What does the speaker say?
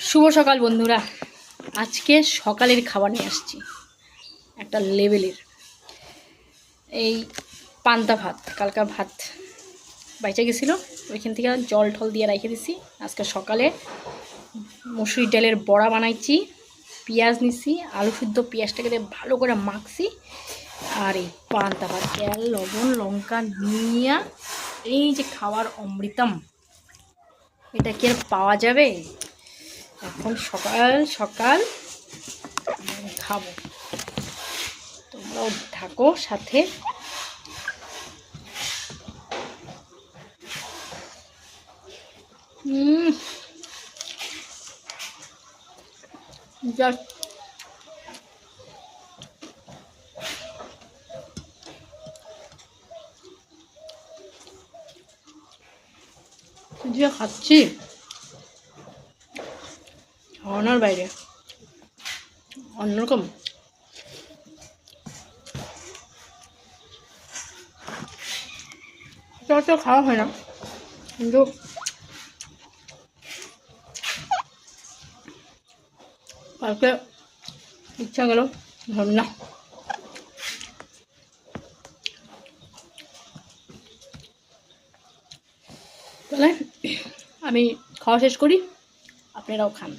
শুভ সকাল বন্ধুরা। আজকে সকালের খাবার নিয়ে আসছি একটা লেভেলের। এই পান্তা ভাত, কালকা ভাত বাইচা গেছিলো, ওইখান থেকে জল ঠল দিয়ে রেখে দিছি। আজকে সকালে মসুর ডালের বড়া বানাইছি, পেঁয়াজ নিছি, আলু সিদ্ধ পেঁয়াজটাকে দিয়ে ভালো করে মাখছি। আর এই পান্তা ভাত তেল লবণ লঙ্কা নিয়ে এই যে খাওয়ার অমৃতম, এটা কি আর পাওয়া যাবে? এখন সকাল সকাল খাবো, তোমরাও থাকো সাথে। জাস্ট যে খাচ্ছি খাওয়ানোর বাইরে অন্যরকম। তো খাওয়া হয় না, কিন্তু কালকে ইচ্ছা গেল ভাবি না। তাহলে আমি খাওয়া শেষ করি, আপনারাও খান।